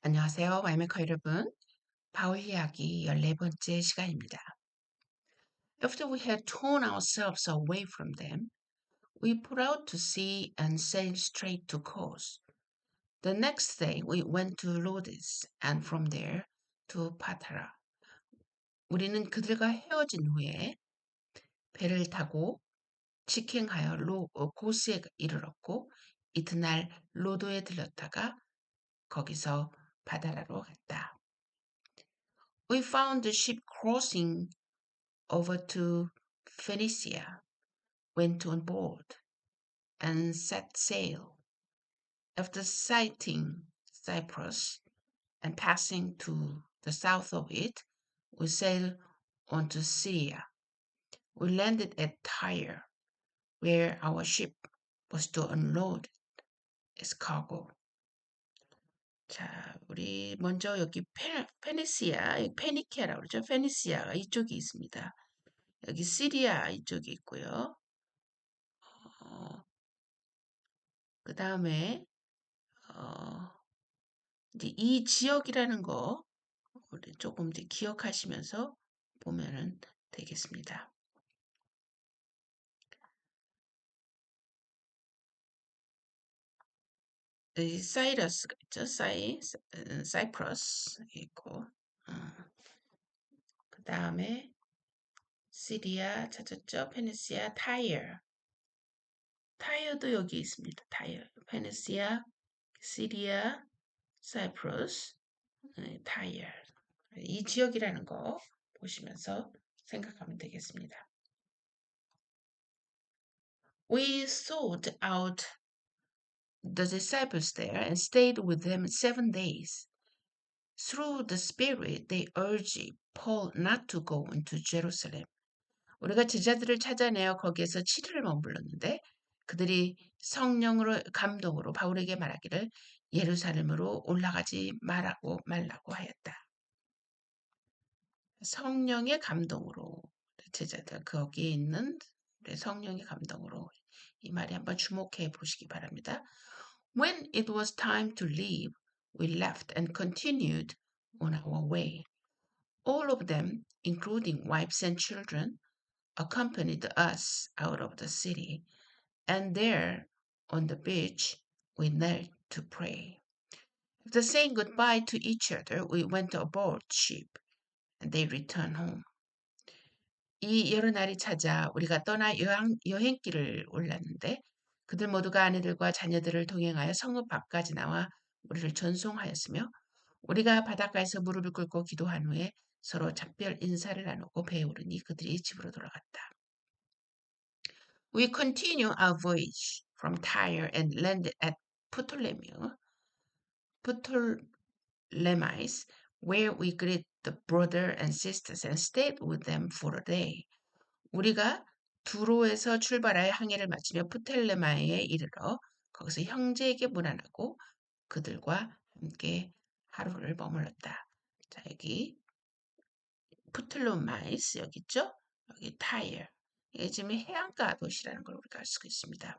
안녕하세요. 와이메커 여러분. 바울 이야기 14번째 시간입니다. After we had torn ourselves away from them, we put out to sea and sailed straight to Kos. The next day we went to Rhodes and from there to Patara. 우리는 그들과 헤어진 후에 배를 타고 직행하여 고스에 이르렀고 이튿날 로도에 들렀다가 거기서 바다라로 갔다. We found the ship crossing over to Phoenicia, went on board, and set sail. After sighting Cyprus and passing to the south of it, we sailed on to Syria. We landed at Tyre, where our ship was to unload its cargo. 자, 우리 먼저 여기 페니시아, 페니키아라고 그러죠. 페니시아가 이쪽이 있습니다. 여기 시리아 이쪽이 있고요. 그 다음에 이제 이 지역이라는 거 우리 조금 이제 기억하시면서 보면은 되겠습니다. 이 사이러스가 있죠. 사이프러스 있고, 그 다음에 시리아 찾았죠. 페니시아, 타이어도 여기 있습니다. 타이어, 페니시아, 시리아, 사이프러스, 타이어. 이 지역이라는 거 보시면서 생각하면 되겠습니다. We sought out the disciples there and stayed with them 7 days. Through the Spirit, they urged Paul not to go into Jerusalem. 우리가 제자들을 찾아내어 거기에서 7일을 머물렀는데 그들이 성령으로 감동으로 바울에게 말하기를 예루살렘으로 올라가지 말라고 하였다. 성령의 감동으로 제자들 거기에 있는 성령의 감동으로 이 말에 한번 주목해 보시기 바랍니다. When it was time to leave, we left and continued on our way. All of them, including wives and children, accompanied us out of the city, and there, on the beach, we knelt to pray. After saying goodbye to each other, we went aboard ship, and they returned home. 이 여러 날이 찾아 우리가 떠나 여행길을 올랐는데 그들 모두가 아내들과 자녀들을 동행하여 성읍 밖까지 나와 우리를 전송하였으며 우리가 바닷가에서 무릎을 꿇고 기도한 후에 서로 작별 인사를 나누고 배에 오르니 그들이 집으로 돌아갔다. We continue our voyage from Tyre and landed at Ptolemais, where we greet the brother and sisters and stayed with them for a day. 우리가 두로에서 출발하여 항해를 마치며 프텔레마에 이르러 거기서 형제에게 문안하고 그들과 함께 하루를 머물렀다. 자, 여기 프틀로마이스 여기 있죠? 여기 타이어. 이게 지금 해안가 도시라는 걸 우리가 알 수가 있습니다.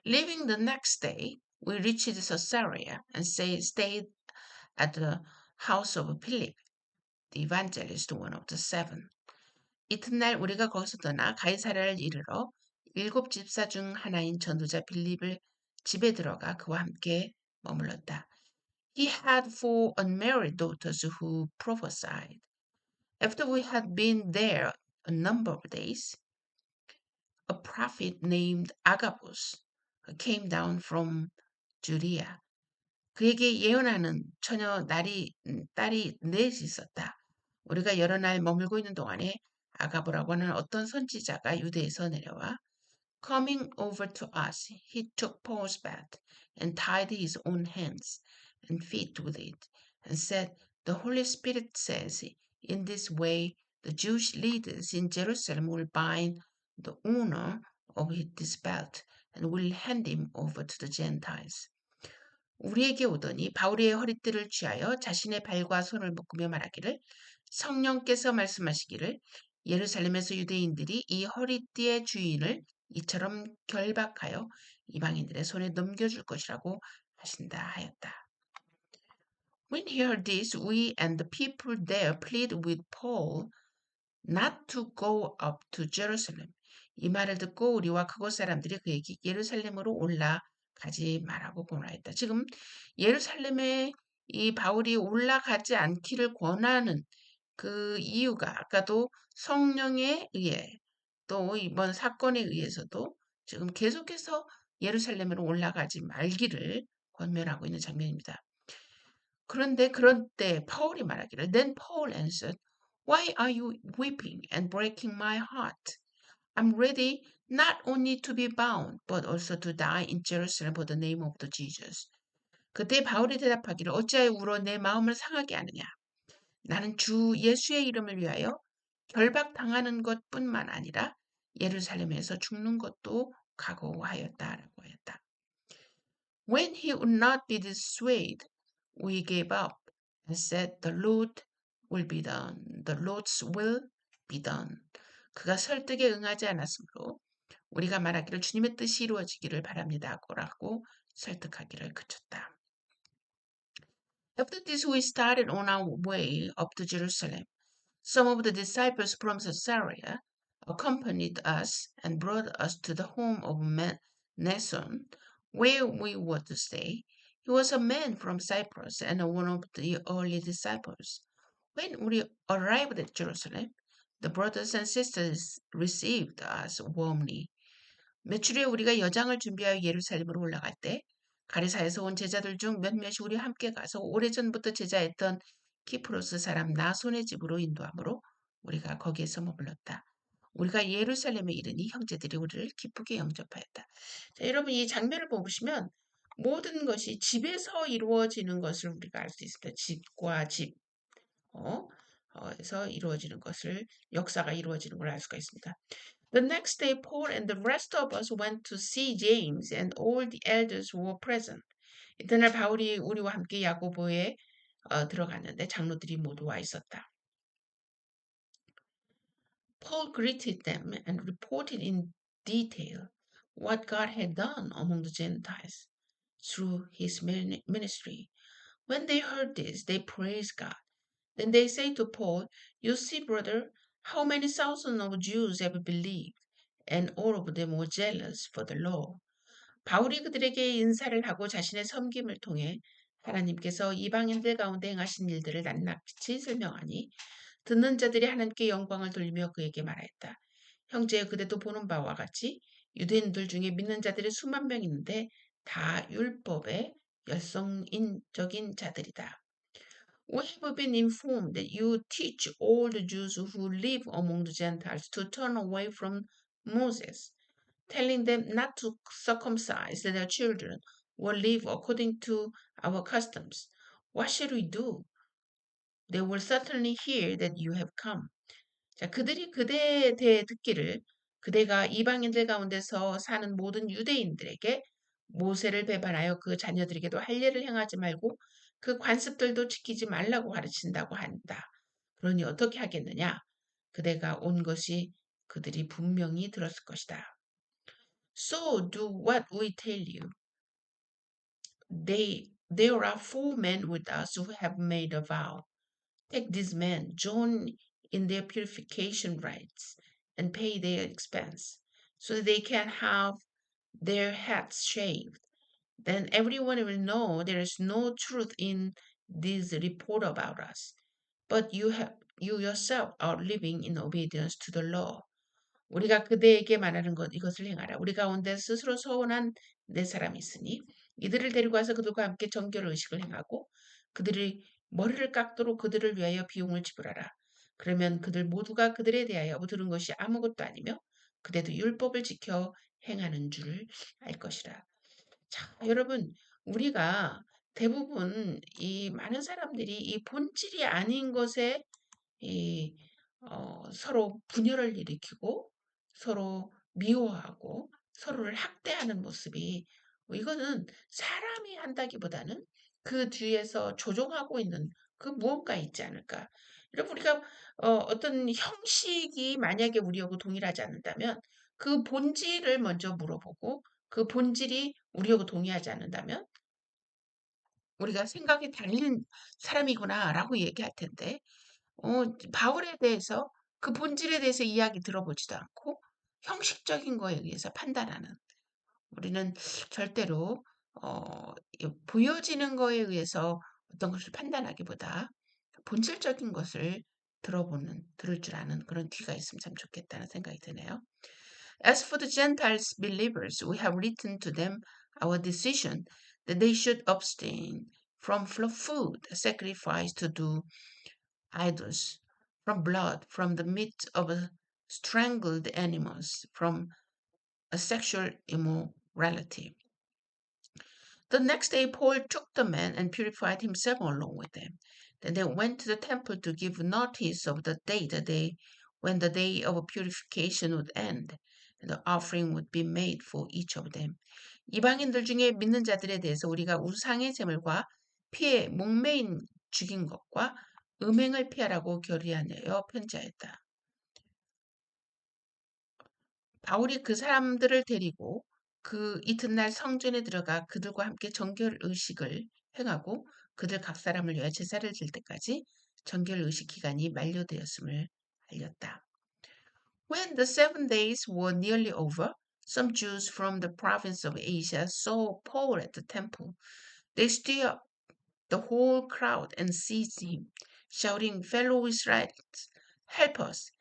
Leaving the next day, we reached Caesarea and stayed at the house of Philip, the evangelist, one of the 7. 이튿날 우리가 거기서 떠나 가이사랴를 이르러 7 집사 중 하나인 전도자 빌립을 집에 들어가 그와 함께 머물렀다. He had 4 unmarried daughters who prophesied. After we had been there a number of days, a prophet named Agabus came down from Judea. 그에게 예언하는 처녀 딸이 넷이 있었다. 우리가 여러 날 머물고 있는 동안에 아가보라고 하는 어떤 선지자가 유대에서 내려와 Coming over to us, he took Paul's bed and tied his own hands and feet with it and said, The Holy Spirit says, in this way the Jewish leaders in Jerusalem will bind the owner of this belt and will hand him over to the Gentiles. 우리에게 오더니 바울의 허리띠를 취하여 자신의 발과 손을 묶으며 말하기를 성령께서 말씀하시기를 예루살렘에서 유대인들이 이 허리띠의 주인을 이처럼 결박하여 이방인들의 손에 넘겨줄 것이라고 하신다 하였다. When he heard this, we and the people there pleaded with Paul not to go up to Jerusalem. 이 말을 듣고 우리와 그곳 사람들이 그에게 예루살렘으로 올라가지 말라고 권하였다. 지금 예루살렘에 이 바울이 올라가지 않기를 권하는 그 이유가 아까도 성령에 의해 또 이번 사건에 의해서도 지금 계속해서 예루살렘으로 올라가지 말기를 권면하고 있는 장면입니다. 그런데 그런 때 바울이 말하기를 Then Paul answered, Why are you weeping and breaking my heart? I'm ready not only to be bound, but also to die in Jerusalem for the name of the Jesus. 그때 바울이 대답하기를 어찌하여 울어 내 마음을 상하게 하느냐? 나는 주 예수의 이름을 위하여 결박당하는 것뿐만 아니라 예루살렘에서 죽는 것도 각오하였다라고 하였다. When he would not be dissuaded, we gave up and said, The Lord will be done. The Lord's will be done. 그가 설득에 응하지 않았으므로 우리가 말하기를 주님의 뜻이 이루어지기를 바랍니다. 라고 설득하기를 그쳤다. After this, we started on our way up to Jerusalem. Some of the disciples from Caesarea accompanied us and brought us to the home of Nason, where we were to stay. He was a man from Cyprus and one of the early disciples. When we arrived at Jerusalem, the brothers and sisters received us warmly. 며칠 후에 우리가 여장을 준비하여 예루살렘으로 올라갈 때 가리사에서 온 제자들 중 몇몇이 우리와 함께 가서 오래전부터 제자했던 키프로스 사람 나손의 집으로 인도함으로 우리가 거기에서 머물렀다. 우리가 예루살렘에 이르니 형제들이 우리를 기쁘게 영접하였다. 자, 여러분 이 장면을 보시면 모든 것이 집에서 이루어지는 것을 우리가 알 수 있습니다. 집과 집, 에서 이루어지는 것을 역사가 이루어지는 걸 알 수가 있습니다. The next day, Paul and the rest of us went to see James, and all the elders were present. 이튿날 바울이 우리와 함께 야고보에 들어갔는데 장로들이 모두 와 있었다. Paul greeted them and reported in detail what God had done among the Gentiles through his ministry. When they heard this, they praised God. Then they say to Paul, You see, brother, how many thousands of Jews have believed, and all of them were jealous for the law. 바울이 그들에게 인사를 하고 자신의 섬김을 통해 하나님께서 이방인들 가운데 행하신 일들을 낱낱이 설명하니 듣는 자들이 하나님께 영광을 돌리며 그에게 말하였다. 형제여 그대도 보는 바와 같이 유대인들 중에 믿는 자들이 수만 명 있는데 다 율법의 열성적인 자들이다. We have been informed that you teach all the Jews who live among the Gentiles to turn away from Moses, telling them not to circumcise their children or live according to our customs. What shall we do? They will certainly hear that you have come. 자, 그들이 그대에 대해 듣기를 그대가 이방인들 가운데서 사는 모든 유대인들에게 모세를 배반하여 그 자녀들에게도 할례를 행하지 말고 그 관습들도 지키지 말라고 가르친다고 한다. 그러니 어떻게 하겠느냐? 그대가 온 것이 그들이 분명히 들었을 것이다. So do what we tell you. There are 4 men with us who have made a vow. Take these men, join in their purification rites, and pay their expense, so that they can have their heads shaved. Then everyone will know there is no truth in this report about us. But you yourself are living in obedience to the law. 우리가 그대에게 말하는 것 이것을 행하라. 우리 가운데 스스로 서운한 네 사람이 있으니 이들을 데리고 와서 그들과 함께 정결 의식을 행하고 그들이 머리를 깎도록 그들을 위하여 비용을 지불하라. 그러면 그들 모두가 그들에 대하여 들은 것이 아무것도 아니며 그대도 율법을 지켜 행하는 줄 알 것이라. 자, 여러분 우리가 대부분 이 많은 사람들이 이 본질이 아닌 것에 이 서로 분열을 일으키고 서로 미워하고 서로를 학대하는 모습이 이거는 사람이 한다기보다는 그 뒤에서 조종하고 있는 그 무언가 있지 않을까. 여러분 우리가 어떤 형식이 만약에 우리하고 동일하지 않는다면 그 본질을 먼저 물어보고 그 본질이 우리하고 동의하지 않는다면 우리가 생각이 달린 사람이구나라고 얘기할 텐데 바울에 대해서 그 본질에 대해서 이야기 들어보지도 않고 형식적인 거에 의해서 판단하는 우리는 절대로 보여지는 거에 의해서 어떤 것을 판단하기보다 본질적인 것을 들을 줄 아는 그런 귀가 있으면 참 좋겠다는 생각이 드네요. As for the Gentiles believers, we have written to them our decision that they should abstain from food sacrificed to idols, from blood, from the meat of strangled animals, from a sexual immorality. The next day, Paul took the men and purified himself along with them. Then they went to the temple to give notice of the day when the day of purification would end, and the offering would be made for each of them. 이방인들 중에 믿는 자들에 대해서 우리가 우상의 제물과 피에 목매인 죽인 것과 음행을 피하라고 결의하여 편지하였다. 바울이 그 사람들을 데리고 그 이튿날 성전에 들어가 그들과 함께 정결 의식을 행하고 그들 각 사람을 위하여 제사를 드릴 때까지 정결 의식 기간이 만료되었음을 알렸다. When the 7 days were nearly over, some Jews from the province of Asia saw Paul at the temple. They stirred up the whole crowd and seized him, shouting, "Fellow Israelites, help us!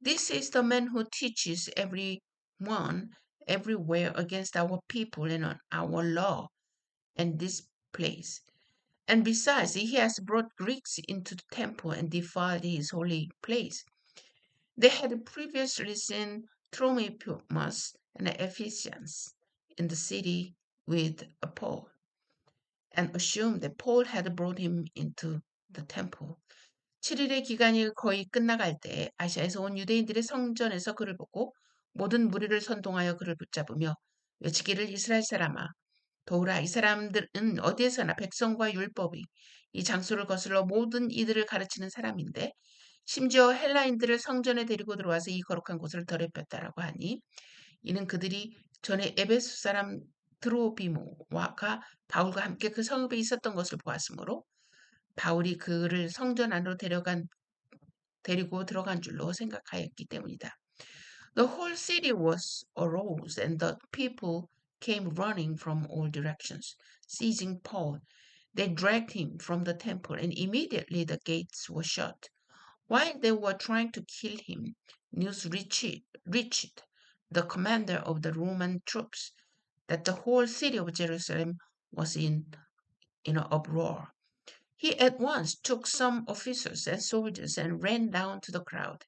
This is the man who teaches everyone everywhere against our people and on our law and this place. And besides, he has brought Greeks into the temple and defiled his holy place." They had previously seen Trophimus and Ephesians in the city with Paul, and assumed that Paul had brought him into the temple. 7일의 기간이 거의 끝나갈 때 아시아에서 온 유대인들의 성전에서 그를 보고 모든 무리를 선동하여 그를 붙잡으며 외치기를, "이스라엘 사람아, 도우라. 이 사람들은 어디에서나 백성과 율법이 이 장소를 거슬러 모든 이들을 가르치는 사람인데 심지어 헬라인들을 성전에 데리고 들어와서 이 거룩한 곳을 더럽혔다라고 하니, 이는 그들이 전에 에베소 사람 드로비모가 바울과 함께 그 성읍에 있었던 것을 보았으므로 바울이 그를 성전 안으로 데리고 들어간 줄로 생각하였기 때문이다. The whole city was arose, and the people came running from all directions. Seizing Paul, they dragged him from the temple, and immediately the gates were shut. While they were trying to kill him, news reached the commander of the Roman troops that the whole city of Jerusalem was in an uproar. He at once took some officers and soldiers and ran down to the crowd.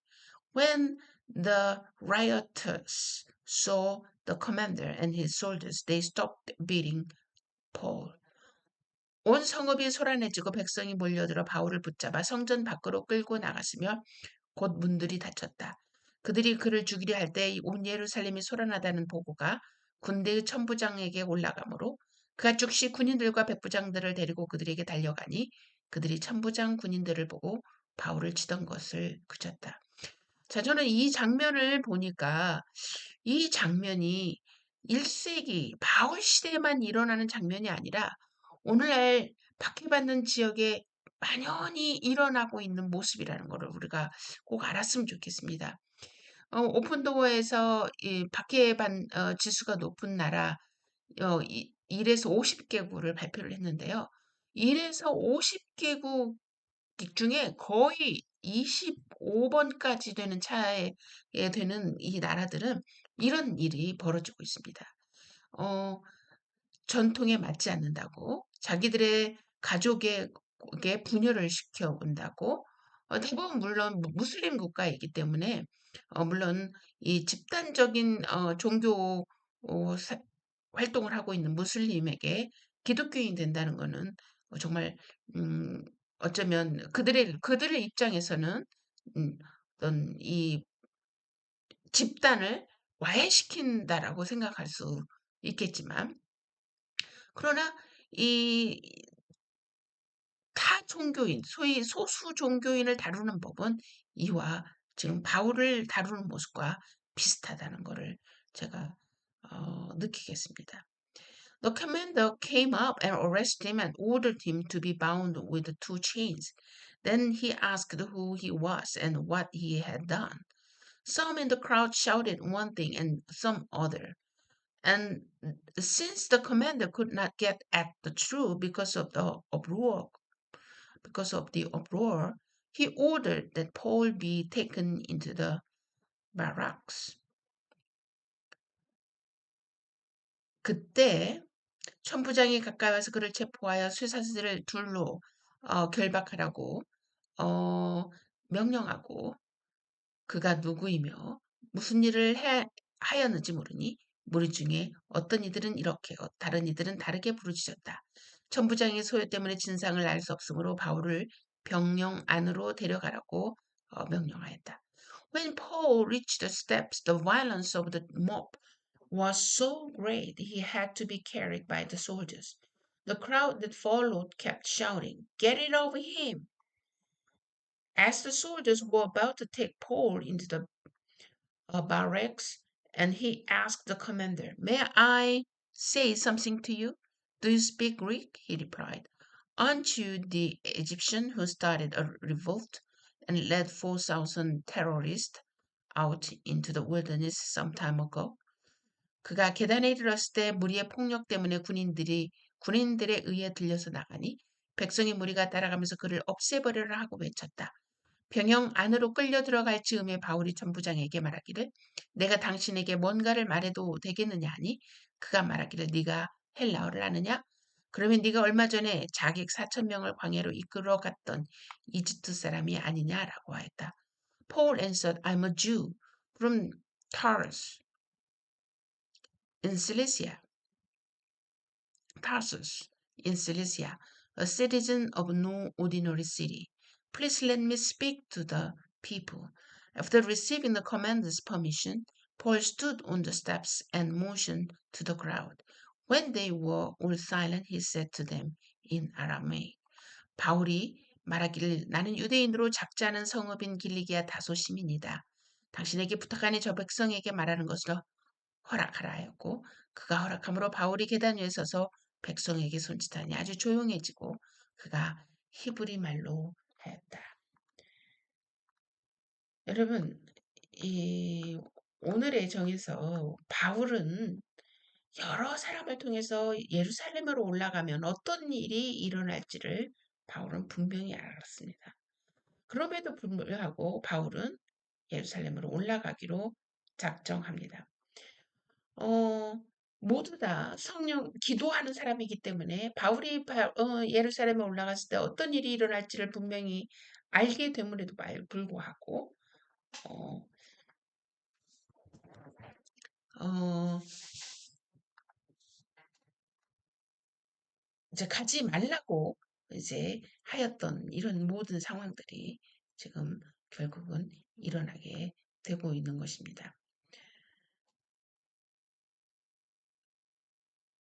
When the rioters saw the commander and his soldiers, they stopped beating Paul. 온 성읍이 소란해지고 백성이 몰려들어 바울을 붙잡아 성전 밖으로 끌고 나갔으며 곧 문들이 닫혔다. 그들이 그를 죽이려 할 때 온 예루살렘이 소란하다는 보고가 군대의 천부장에게 올라가므로 그가 즉시 군인들과 백부장들을 데리고 그들에게 달려가니 그들이 천부장 군인들을 보고 바울을 치던 것을 그쳤다. 자, 저는 이 장면을 보니까 이 장면이 1세기 바울 시대에만 일어나는 장면이 아니라 오늘날 박해받는 지역에 만연히 일어나고 있는 모습이라는 것을 우리가 꼭 알았으면 좋겠습니다. 오픈도어에서 이 지수가 높은 나라 1에서 50개국을 발표를 했는데요. 1에서 50개국 중에 거의 25번까지 되는 차에 되는 이 나라들은 이런 일이 벌어지고 있습니다. 어, 전통에 맞지 않는다고, 자기들의 가족에게 분열을 시켜온다고, 대부분 물론 무슬림 국가이기 때문에 물론 이 집단적인 종교 활동을 하고 있는 무슬림에게 기독교인이 된다는 것은 정말 음, 어쩌면 그들의 입장에서는 어떤 이 집단을 와해시킨다라고 생각할 수 있겠지만, 그러나 이 타 종교인, 소위 소수 종교인을 다루는 법은 이와 지금 바울을 다루는 모습과 비슷하다는 것을 제가 느끼겠습니다. The commander came up and arrested him and ordered him to be bound with 2 chains. Then he asked who he was and what he had done. Some in the crowd shouted one thing and some other. And since the commander could not get at the truth because of the uproar, he ordered that Paul be taken into the barracks. 그때 천부장이 가까이 와서 그를 체포하여 쇠사슬을 둘로 결박하라고 명령하고 그가 누구이며 무슨 일을 하였는지 모르니 무리 중에 어떤 이들은 이렇게 다른 이들은 다르게 부르짖었다. 천부장의 소요 때문에 진상을 알 수 없으므로 바울을 병영 안으로 데려가라고 명령하였다. When Paul reached the steps, the violence of the mob was so great he had to be carried by the soldiers. The crowd that followed kept shouting, "Get it over him!" As the soldiers were about to take Paul into the barracks, and he asked the commander, "May I say something to you?" "Do you speak Greek?" he replied. "Aren't you the Egyptian who started a revolt and led 4,000 terrorists out into the wilderness some time ago?" 그가 계단에 이르렀을 때 무리의 폭력 때문에 군인들에 의해 들려서 나가니 백성의 무리가 따라가면서 그를 없애버리라 하고 외쳤다. 병영 안으로 끌려 들어갈 즈음에 바울이 천부장에게 말하기를 내가 당신에게 뭔가를 말해도 되겠느냐 하니 그가 말하기를 네가 헬라어를 아느냐? 그러면 네가 얼마 전에 자객 4,000명을 광야로 이끌어 갔던 이집트 사람이 아니냐라고 하였다. Paul answered, I'm a Jew from Tarsus in Cilicia. Tarsus in Cilicia, a citizen of no ordinary city. Please let me speak to the people. After receiving the commander's permission, Paul stood on the steps and motioned to the crowd. When they were all silent, he said to them in Aramaic. 바울이 말하기를 나는 유대인으로 작지 않은 성읍인 길리기아 다소 시민이다. 당신에게 부탁하니 저 백성에게 말하는 것을 허락하라 하였고 그가 허락함으로 바울이 계단 위에 서서 백성에게 손짓하니 아주 조용해지고 그가 히브리 말로 하였다. 여러분, 이 오늘의 정에서 바울은 여러 사람을 통해서 예루살렘으로 올라가면 어떤 일이 일어날지를 바울은 분명히 알았습니다. 그럼에도 불구하고 바울은 예루살렘으로 올라가기로 작정합니다. 어, 모두 다 성령 기도하는 사람이기 때문에 바울이 예루살렘에 올라갔을 때 어떤 일이 일어날지를 분명히 알게 됨에도 불구하고 어, 어, 이제 가지 말라고 이제 하였던 이런 모든 상황들이 지금 결국은 일어나게 되고 있는 것입니다.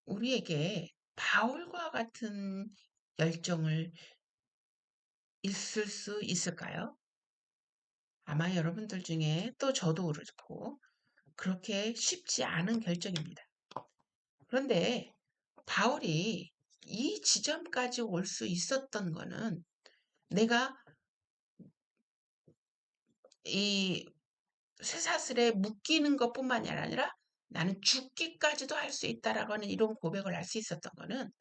우리에게 바울과 같은 열정을 있을 수 있을까요? 아마 여러분들 중에 또 저도 그렇고 그렇게 쉽지 않은 결정입니다. 그런데 바울이 이 지점까지 올 수 있었던 거는 내가 이 쇠사슬에 묶이는 것뿐만이 아니라 나는 죽기까지도 할 수 있다라고 하는 이런 고백을 할 수 있었던 거는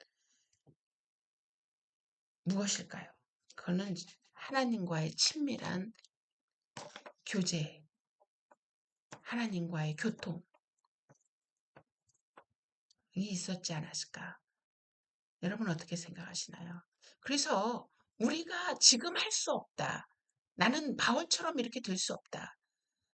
무엇일까요? 그거는 하나님과의 친밀한 교제, 하나님과의 교통이 있었지 않았을까? 여러분 어떻게 생각하시나요? 그래서 우리가 지금 할 수 없다. 나는 바울처럼 이렇게 될 수 없다.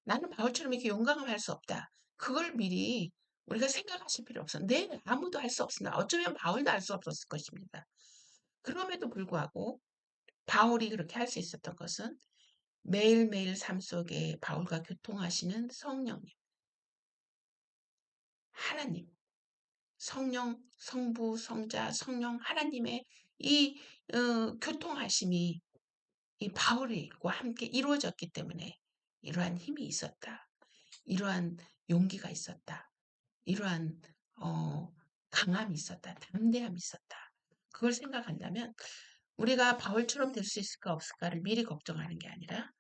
나는 바울처럼 이렇게 용감을 할 수 없다. 그걸 미리 우리가 생각하실 필요 없어. 네, 아무도 할 수 없습니다. 어쩌면 바울도 할 수 없었을 것입니다. 그럼에도 불구하고 바울이 그렇게 할 수 있었던 것은 매일매일 삶 속에 바울과 교통하시는 성령님, 하나님, 성령, 성부, 성자, 성령, 하나님의 이 교통하심이 이 바울과 함께 이루어졌기 때문에 이러한 힘이 있었다. 이러한 용기가 있었다. 이러한 강함이 있었다. 담대함이 있었다. 그걸 생각한다면 우리가 바울처럼 될 수 있을까 없을까를 미리 걱정하는 게 아니라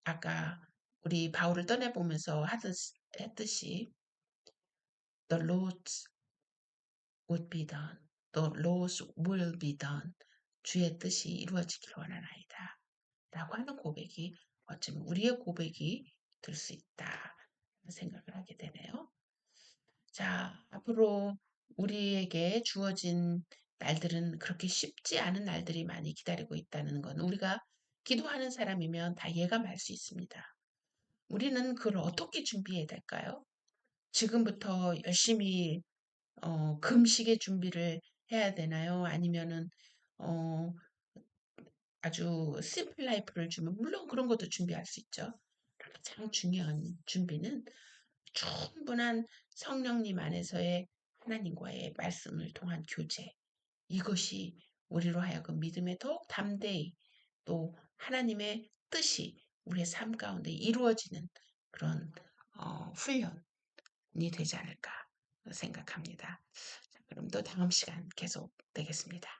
아까 우리 바울을 떠내보면서 했듯이 The Lord's would be done. The Lord's will be done. 주의 뜻이 이루어지길 원하나이다. 라고 하는 고백이 어쩌면 우리의 고백이 될 수 있다. 생각을 하게 되네요. 자, 앞으로 우리에게 주어진 날들은 그렇게 쉽지 않은 날들이 많이 기다리고 있다는 건 우리가 기도하는 사람이면 다 예감할 수 있습니다. 우리는 그걸 어떻게 준비해야 될까요? 지금부터 열심히 금식의 준비를 해야 되나요? 아니면은 어, 아주 심플 라이프를 주면 물론 그런 것도 준비할 수 있죠. 가장 중요한 준비는 충분한 성령님 안에서의 하나님과의 말씀을 통한 교제. 이것이 우리로 하여금 믿음에 더욱 담대히 또 하나님의 뜻이 우리의 삶 가운데 이루어지는 그런 훈련이 되지 않을까 생각합니다. 자, 그럼 또 다음 시간 계속 되겠습니다.